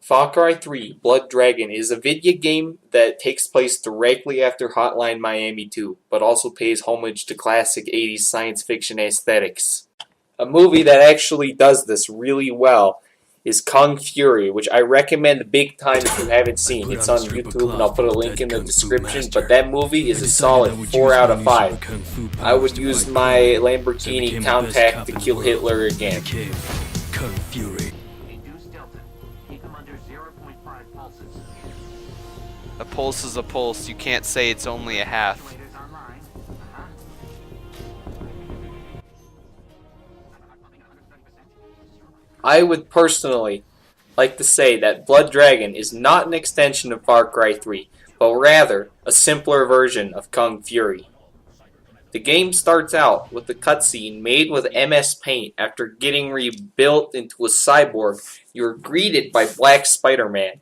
Far Cry 3 Blood Dragon is a video game that takes place directly after Hotline Miami 2, but also pays homage to classic 80s science fiction aesthetics. A movie that actually does this really well is Kung Fury, which I recommend big time if you haven't seen. It's on YouTube and I'll put a link in the description, but that movie is a solid 4 out of 5. I would use my Lamborghini Countach to kill Hitler again. Kung Fury. A pulse is a pulse. You can't say it's only a half. I would personally like to say that Blood Dragon is not an extension of Far Cry 3, but rather a simpler version of Kung Fury. The game starts out with a cutscene made with MS Paint. After getting rebuilt into a cyborg, you are greeted by Black Spider-Man.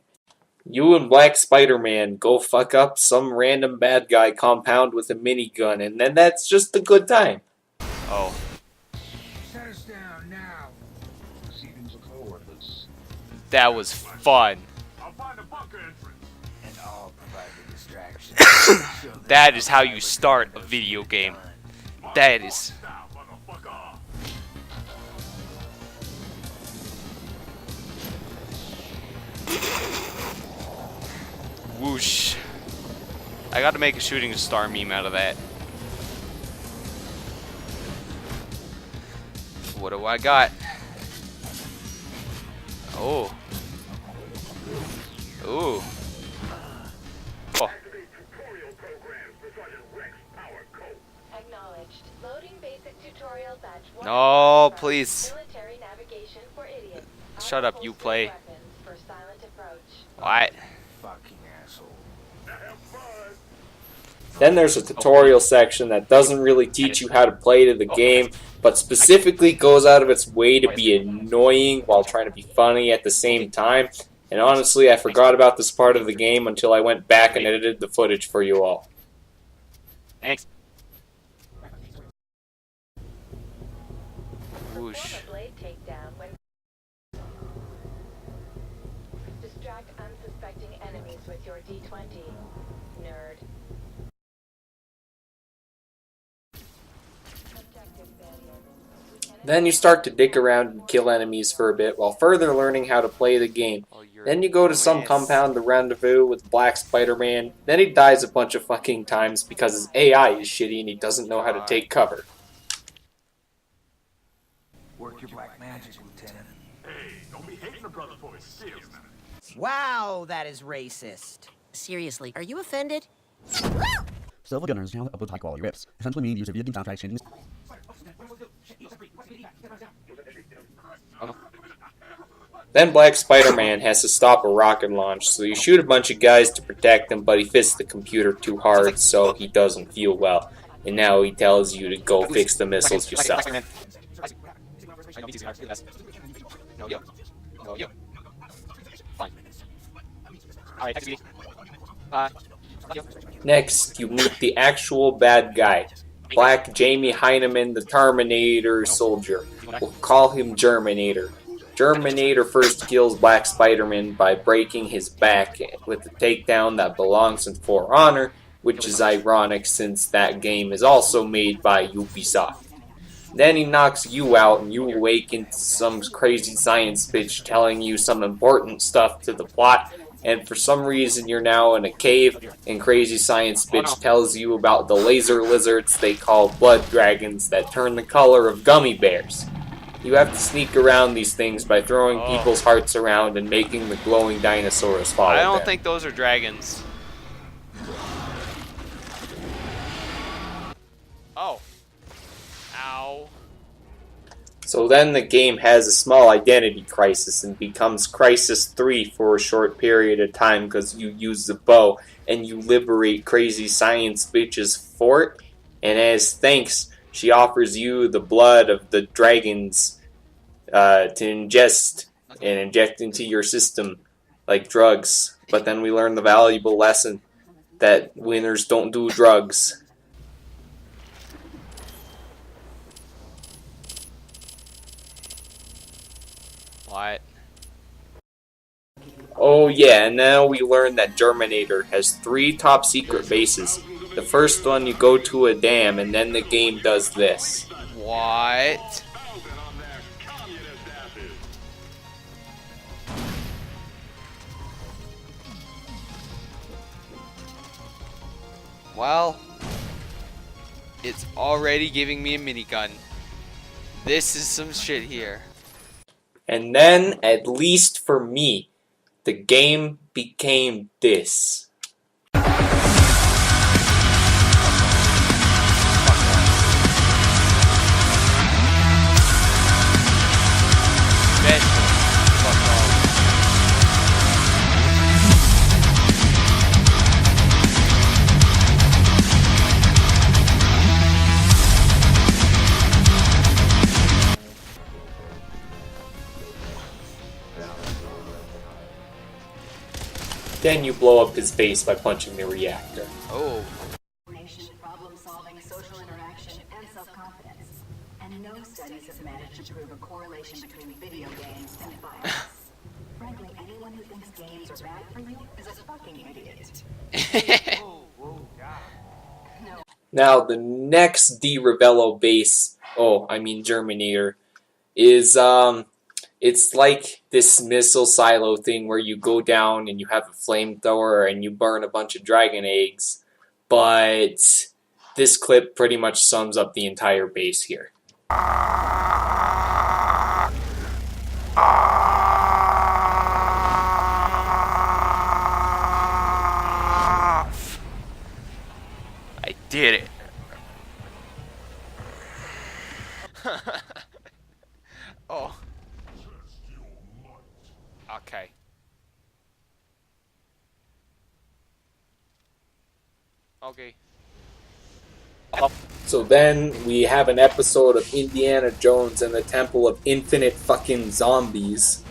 You and Black Spider-Man go fuck up some random bad guy compound with a minigun, and then that's just a good time. Oh. Set us down now. Proceedings of coordinates. That was fun. I'll find a bunker entrance. And I'll provide the distraction. That is how you start a video game. That is. Whoosh. I gotta make a shooting star meme out of that. What do I got? Oh. Ooh. Oh. No, please. Shut up, you play. What? Then there's a tutorial section that doesn't really teach you how to play to the game, but specifically goes out of its way to be annoying while trying to be funny at the same time. And honestly, I forgot about this part of the game until I went back and edited the footage for you all. Thanks. Whoosh. Distract unsuspecting enemies with your D20, nerd. Then you start to dick around and kill enemies for a bit while further learning how to play the game. Then you go to some compound to rendezvous with Black Spider-Man. Then he dies a bunch of fucking times because his AI is shitty and he doesn't know how to take cover. Work your black magic, Lieutenant. Hey, don't be hating a brother for his skills now. Wow, that is racist. Seriously, are you offended? Silver Gunners now upload high-quality rips, essentially mean use of video game soundtracks changing. Then Black Spider-Man has to stop a rocket launch, so you shoot a bunch of guys to protect him, but he fits the computer too hard, so he doesn't feel well. And now he tells you to go fix the missiles yourself. Next, you meet the actual bad guy, Black Jamie Heineman, the Terminator soldier. We'll call him Germinator. Germinator first kills Black Spider-Man by breaking his back with a takedown that belongs in For Honor, which is ironic since that game is also made by Ubisoft. Then he knocks you out and you awaken to some crazy science bitch telling you some important stuff to the plot, and for some reason you're now in a cave and crazy science bitch tells you about the laser lizards they call blood dragons that turn the color of gummy bears. You have to sneak around these things by throwing people's hearts around and making the glowing dinosaurs follow I don't them. think those are dragons. Oh. Ow. So then the game has a small identity crisis and becomes Crisis 3 for a short period of time because you use the bow and you liberate crazy science bitches for it. And as thanks, she offers you the blood of the dragons to ingest and inject into your system like drugs. But then we learn the valuable lesson that winners don't do drugs. What? Oh yeah, and now we learn that Germinator has 3 top secret bases. The first one you go to a dam and then the game does this. What? Well, it's already giving me a minigun. This is some shit here. And then, at least for me, the game became this. Then you blow up his base by punching the reactor. Oh. Problem solving, social interaction, and self-confidence. And no studies have managed to prove a correlation between video games and violence. Frankly, anyone who thinks games are bad for you is a fucking idiot. Now, the next Revello base, Germinator, is, it's like this missile silo thing where you go down and you have a flamethrower and you burn a bunch of dragon eggs, but this clip pretty much sums up the entire base here. I did it. Oh. Okay. Okay. So then we have an episode of Indiana Jones and the Temple of Infinite fucking Zombies.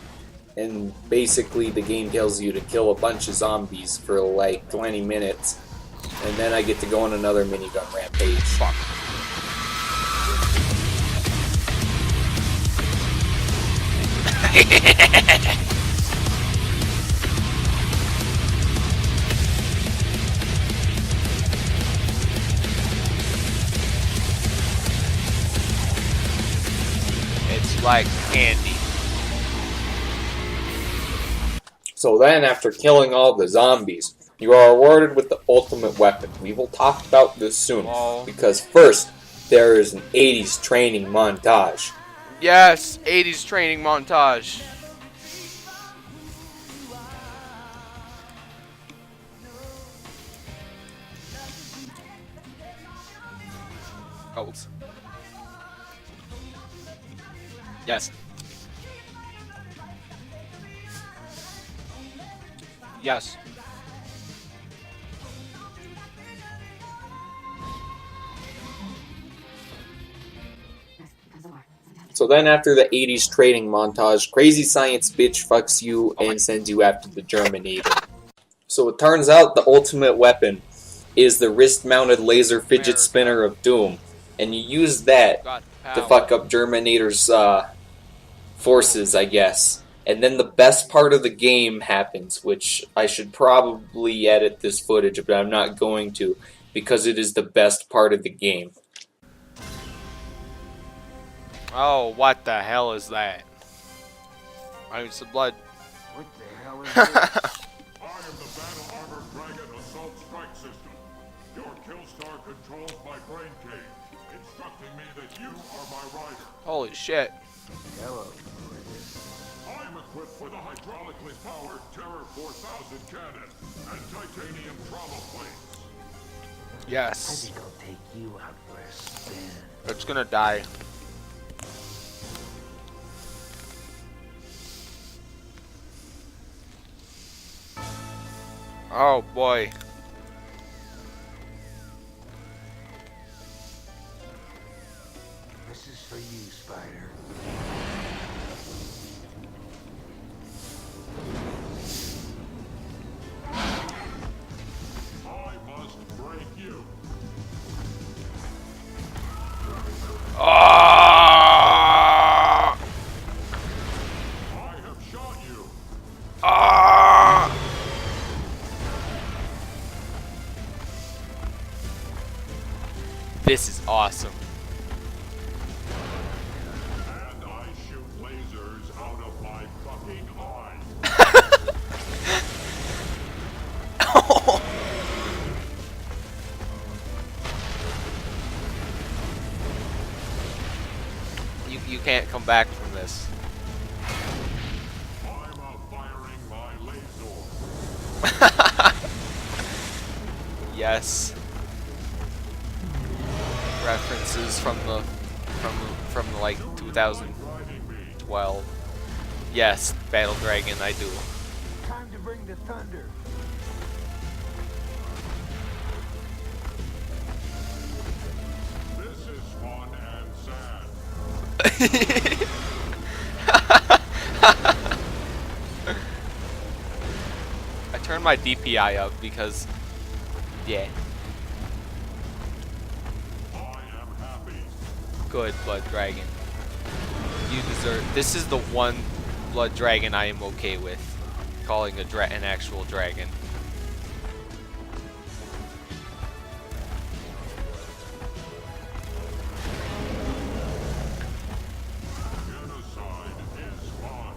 And basically the game tells you to kill a bunch of zombies for like 20 minutes. And then I get to go on another minigun rampage. Fuck. It's like candy. So then, after killing all the zombies, you are awarded with the ultimate weapon. We will talk about this soon, because first, there is an 80s training montage. Yes, 80s training montage. Colts. Yes. Yes. So then after the 80s training montage, Crazy Science Bitch fucks you and sends you after the Germinator. So it turns out the ultimate weapon is the wrist-mounted laser fidget spinner of doom. And you use that to fuck up Germinator's forces, I guess. And then the best part of the game happens, which I should probably edit this footage, but I'm not going to, because it is the best part of the game. Oh, what the hell is that? I need some blood. What the hell is this? I am the Battle Armor Dragon Assault Strike System. Your kill star controls my brain cage, instructing me that you are my rider. Holy shit. Hello. I am equipped with a hydraulically powered Terror 4000 cannon and titanium trauma plates. Yes. I'll take you out for a spin. It's gonna die. Oh boy. This is for you, Spider. I must break you. Ah! I have shot you. Ah! This is awesome. And I shoot lasers out of my fucking eyes. You can't come back from this. I'm firing my laser. Yes. References from the like 2012. Yes, Battle Dragon, I do. Time to bring the thunder. This is fun and sad. I turned my DPI up because, yeah. I am happy. Good, Blood Dragon. You deserve. This is the one Blood Dragon I am okay with calling an actual dragon. Genocide is fun.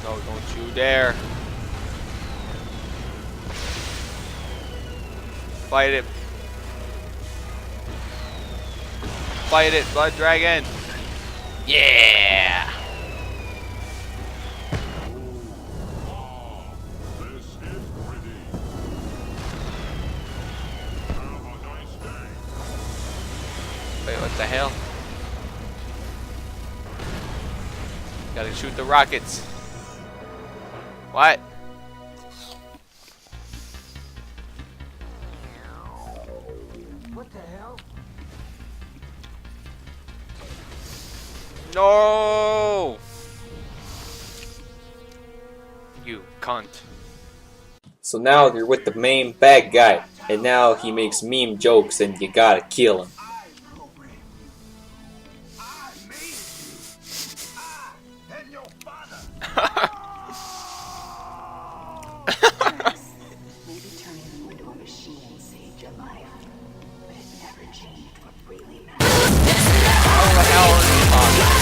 No, don't you dare. Fight it. Fight it, Blood Dragon. Yeah. This is pretty. Have a nice day. Wait, what the hell? Gotta shoot the rockets. What? What the hell? No! You cunt. So now you're with the main bad guy, and now he makes meme jokes and you gotta kill him. I programmed you. I made you. I and your father. Maybe turning you into a machine saved your life, but it never changed what really matters. How the hell are you talking?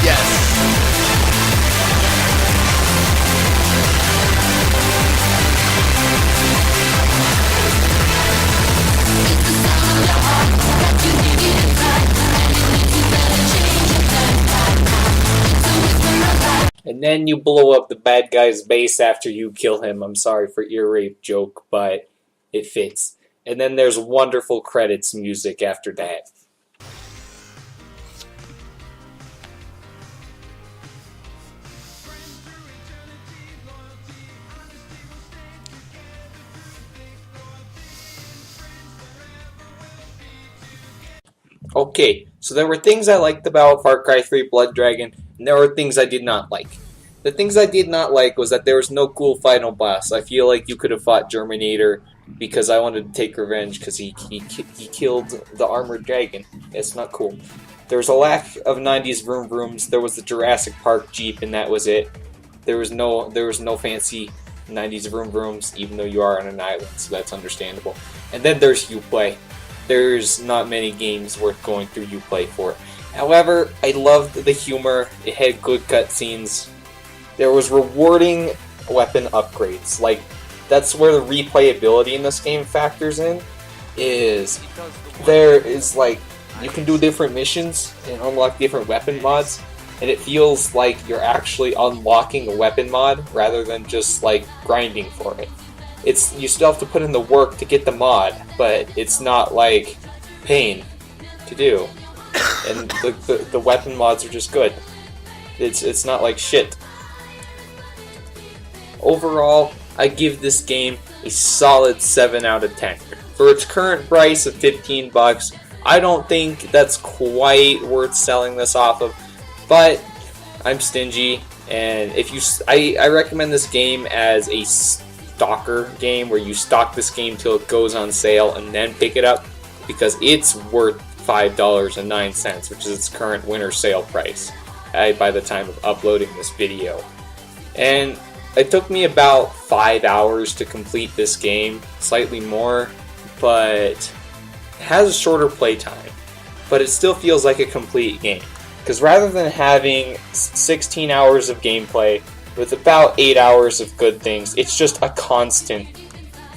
Yes. And then you blow up the bad guy's base after you kill him. I'm sorry for ear rape joke, but it fits. And then there's wonderful credits music after that. Okay, so there were things I liked about Far Cry 3 Blood Dragon, and there were things I did not like. The things I did not like was that there was no cool final boss. I feel like you could have fought Germinator because I wanted to take revenge because he killed the armored dragon. It's not cool. There was a lack of 90s vroom vrooms. There was the Jurassic Park Jeep, and that was it. There was no fancy 90s vroom vrooms, even though you are on an island, so that's understandable. And then there's Uplay. There's not many games worth going through Uplay for. However, I loved the humor. It had good cutscenes. There was rewarding weapon upgrades. Like, that's where the replayability in this game factors in. There is like, you can do different missions and unlock different weapon mods, and it feels like you're actually unlocking a weapon mod rather than just like grinding for it. You still have to put in the work to get the mod, but it's not like pain to do. And the weapon mods are just good. It's not like shit. overall, I give this game a solid 7 out of 10. For its current price of 15 bucks, I don't think that's quite worth selling this off of, but I'm stingy, and I recommend this game as a stalker game where you stock this game till it goes on sale and then pick it up, because it's worth $5.09, which is its current winter sale price by the time of uploading this video. And it took me about 5 hours to complete this game, slightly more, but it has a shorter playtime, but it still feels like a complete game. Because rather than having 16 hours of gameplay with about 8 hours of good things, it's just a constant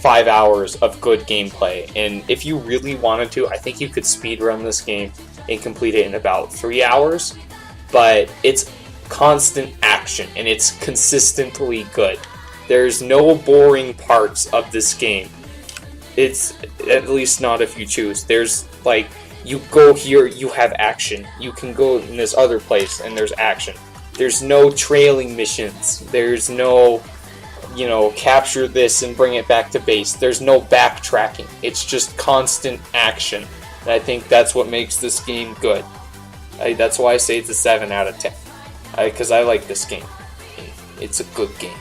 5 hours of good gameplay. And if you really wanted to, I think you could speedrun this game and complete it in about 3 hours. But it's constant action and it's consistently good. There's no boring parts of this game. It's at least not if you choose. There's like, you go here, you have action. You can go in this other place and there's action. There's no trailing missions. There's no, capture this and bring it back to base. There's no backtracking. It's just constant action. And I think that's what makes this game good. That's why I say it's a 7 out of 10. Because I like this game. It's a good game.